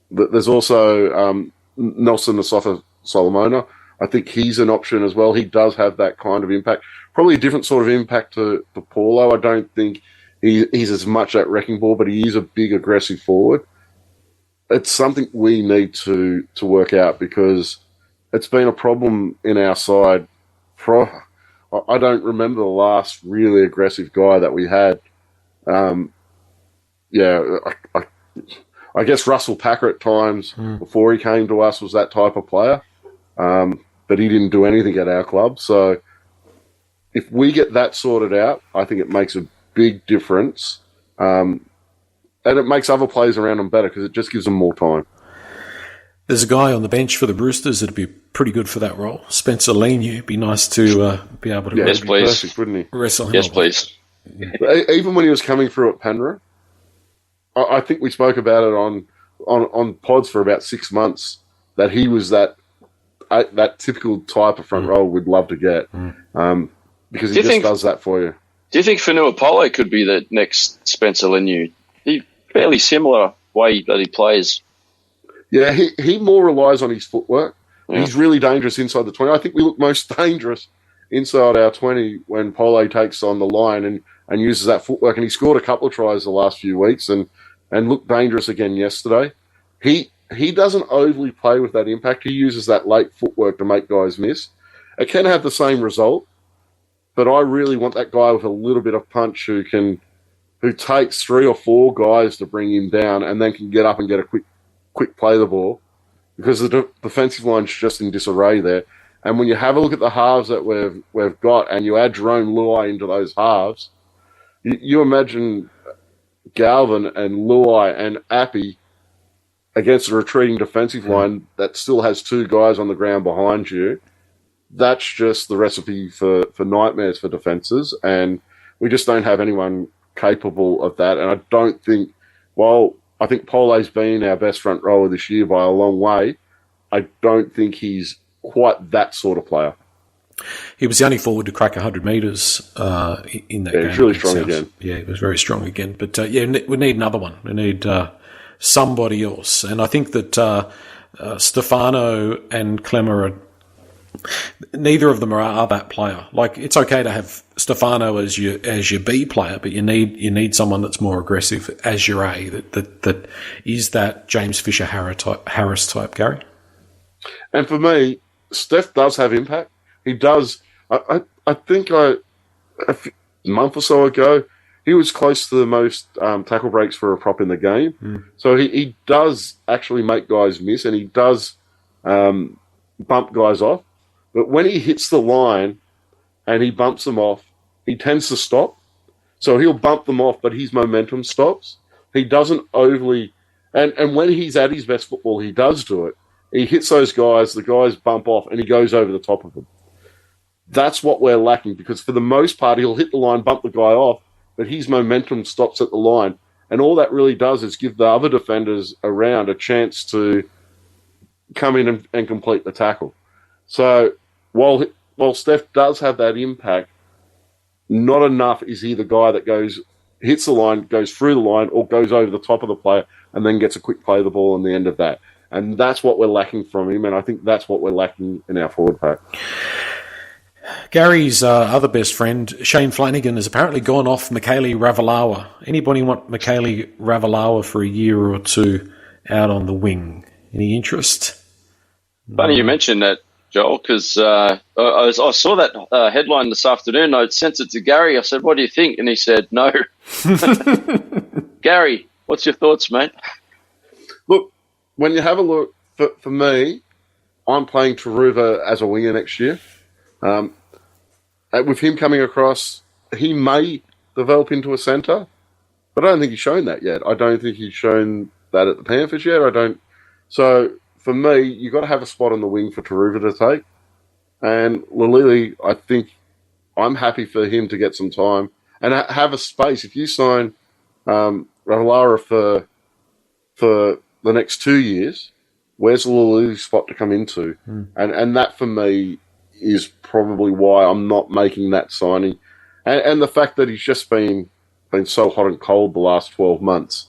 There's also Nelson Asafa Solomona. I think he's an option as well. He does have that kind of impact. Probably a different sort of impact to Paulo. I don't think he's as much that wrecking ball, but he is a big, aggressive forward. It's something we need to work out because it's been a problem in our side. I don't remember the last really aggressive guy that we had. I guess Russell Packer at times before he came to us was that type of player, but he didn't do anything at our club. So if we get that sorted out, I think it makes a big difference. And it makes other players around them better because it just gives them more time. There's a guy on the bench for the Roosters that'd be pretty good for that role. Spencer Leniu. It'd be nice to be able to yes, please. Perfect, wouldn't he? Wrestle him. Yes, please. Yeah. Even when he was coming through at Penrith, I think we spoke about it on pods for about 6 months that he was that typical type of front row we'd love to get because he just does that for you. Do you think Fanua Polo could be the next Spencer Leniu? He's fairly similar way that he plays. Yeah, he more relies on his footwork. Yeah. He's really dangerous inside the 20. I think we look most dangerous inside our 20 when Polo takes on the line and uses that footwork. And he scored a couple of tries the last few weeks and looked dangerous again yesterday. He doesn't overly play with that impact. He uses that late footwork to make guys miss. It can have the same result, but I really want that guy with a little bit of punch who takes 3 or 4 guys to bring him down and then can get up and get a quick play the ball because the defensive line's just in disarray there. And when you have a look at the halves that we've got and you add Jerome Luai into those halves, you imagine Galvin and Luai and Appy against a retreating defensive line that still has 2 guys on the ground behind you. That's just the recipe for nightmares for defences, and we just don't have anyone capable of that. And I don't think, while I think Polo's been our best front rower this year by a long way, I don't think he's quite that sort of player. He was the only forward to crack 100 metres in that game. He's really strong again. Yeah, he was very strong again. But, we need another one. We need somebody else. And I think that Stefano and Clemmer neither of them are that player. Like, it's okay to have Stefano as your B player, but you need someone that's more aggressive as your A. That is that James Fisher Harris type, Gary. And for me, Steph does have impact. He does. I think a month or so ago, he was close to the most tackle breaks for a prop in the game. So he does actually make guys miss, and he does bump guys off. But when he hits the line and he bumps them off, he tends to stop. So he'll bump them off, but his momentum stops. He doesn't overly... And when he's at his best football, he does do it. He hits those guys, the guys bump off, and he goes over the top of them. that's what we're lacking, because for the most part, he'll hit the line, bump the guy off, but his momentum stops at the line. And all that really does is give the other defenders around a chance to come in and complete the tackle. So while Steph does have that impact, not enough is he the guy that hits the line, goes through the line, or goes over the top of the player and then gets a quick play of the ball on the end of that. And that's what we're lacking from him, and I think that's what we're lacking in our forward pack. Gary's other best friend, Shane Flanagan, has apparently gone off Michaeli Ravalawa. Anybody want Michaeli Ravalawa for a year or two out on the wing? Any interest? Funny you mentioned that, Joel, because I saw that headline this afternoon. I sent it to Gary. I said, "What do you think?" And he said, "No." Gary, what's your thoughts, mate? Look, when you have a look, for me, I'm playing Taruva as a winger next year. With him coming across, he may develop into a centre, but I don't think he's shown that yet. I don't think he's shown that at the Panthers yet. So for me, you've got to have a spot on the wing for Taruva to take. And Laulilii, I think I'm happy for him to get some time and have a space. If you sign Ravalawa for the next 2 years, where's the Laulilii spot to come into? And that for me is probably why I'm not making that signing. And the fact that he's just been so hot and cold the last 12 months.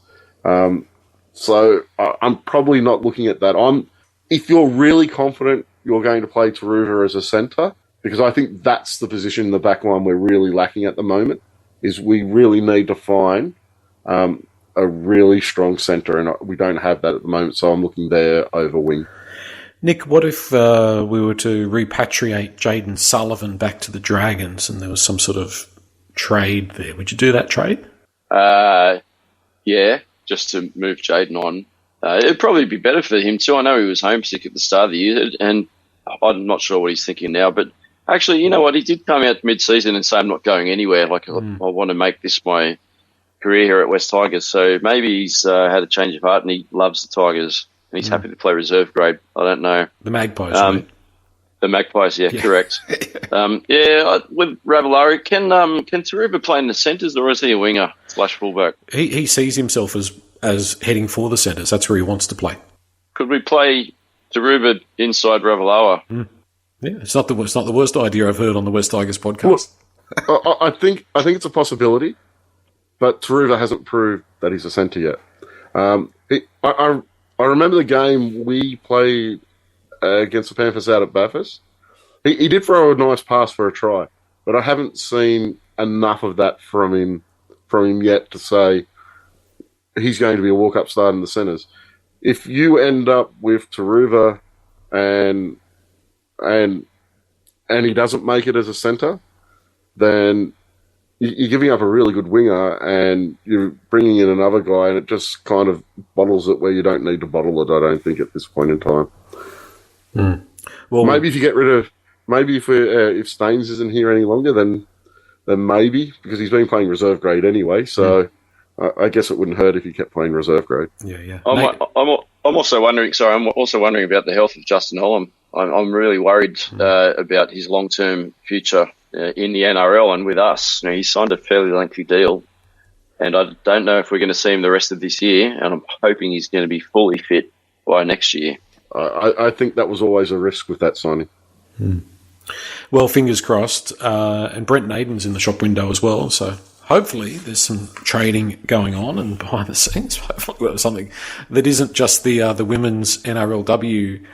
So I'm probably not looking at that. If you're really confident you're going to play Taruva as a centre, because I think that's the position in the back line we're really lacking at the moment, is we really need to find a really strong centre, and we don't have that at the moment, so I'm looking there over wing. Nick, what if we were to repatriate Jaden Sullivan back to the Dragons and there was some sort of trade there? Would you do that trade? Yeah, just to move Jaden on. It'd probably be better for him too. I know he was homesick at the start of the year, and I'm not sure what he's thinking now. But actually, you know what? He did come out mid-season and say, "I'm not going anywhere. I want to make this my career here at West Tigers." So maybe he's had a change of heart and he loves the Tigers. And he's happy to play reserve grade. I don't know. The Magpies, right? The Magpies, yeah. Correct. With Ravalawa, can Taruva play in the centres, or is he a winger / fullback? He sees himself as heading for the centres. That's where he wants to play. Could we play Taruva inside Ravalawa? Yeah, it's not the worst idea I've heard on the West Tigers podcast. Well, I think it's a possibility, but Taruva hasn't proved that he's a centre yet. I remember the game we played against the Panthers out at Bathurst. He did throw a nice pass for a try, but I haven't seen enough of that from him yet to say he's going to be a walk-up start in the centres. If you end up with Taruva and he doesn't make it as a centre, then you're giving up a really good winger and you're bringing in another guy, and it just kind of bottles it where you don't need to bottle it, I don't think, at this point in time. Well, maybe if you get rid of... Maybe if Staines isn't here any longer, then maybe, because he's been playing reserve grade anyway, so I guess it wouldn't hurt if he kept playing reserve grade. Yeah. I'm also wondering... Sorry, I'm also wondering about the health of Justin Holland. I'm really worried about his long-term future in the NRL and with us. You know, he signed a fairly lengthy deal, and I don't know if we're going to see him the rest of this year, and I'm hoping he's going to be fully fit by next year. I think that was always a risk with that signing. Well, fingers crossed. And Brent Naden's in the shop window as well, so hopefully there's some trading going on, and behind the scenes, hopefully something that isn't just the women's NRLW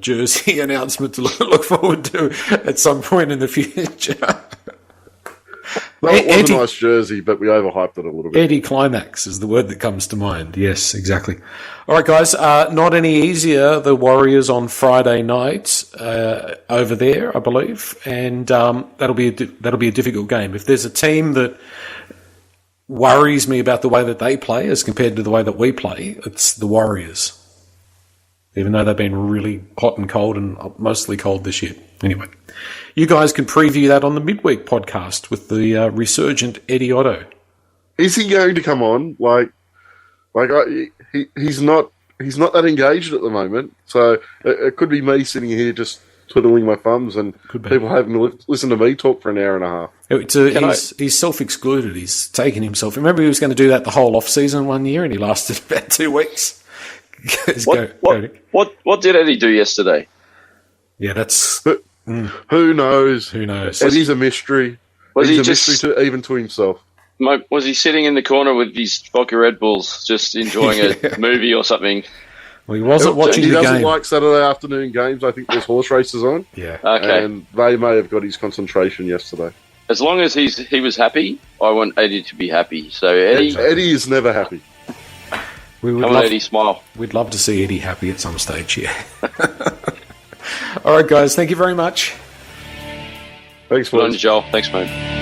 jersey announcement to look forward to at some point in the future. No, it was a nice jersey, but we overhyped it a little bit. Anti-climax is the word that comes to mind. Yes, exactly. All right, guys, not any easier, the Warriors on Friday night over there, I believe, and that'll be a difficult game. If there's a team that worries me about the way that they play as compared to the way that we play, it's the Warriors, even though they've been really hot and cold, and mostly cold this year. Anyway, you guys can preview that on the midweek podcast with the resurgent Eddie Otto. Is he going to come on? He's not that engaged at the moment. So it could be me sitting here just twiddling my thumbs, and Could be. people having to listen to me talk for an hour and a half. He's self-excluded. He's taken himself. Remember, he was going to do that the whole off-season one year, and he lasted about 2 weeks. What did Eddie do yesterday? Yeah, that's... Who knows? Who knows? Eddie's a mystery. He's a mystery even to himself. Was he sitting in the corner with his vodka Red Bulls, just enjoying a movie or something? Well, he wasn't watching the game. He doesn't like Saturday afternoon games. I think there's horse races on. Yeah. Okay. And they may have got his concentration yesterday. As long as he was happy, I want Eddie to be happy. So Eddie is never happy. Come on, Eddie, smile. We'd love to see Eddie happy at some stage, yeah. All right, guys. Thank you very much. Thanks, Good on you, Joel. Thanks, mate.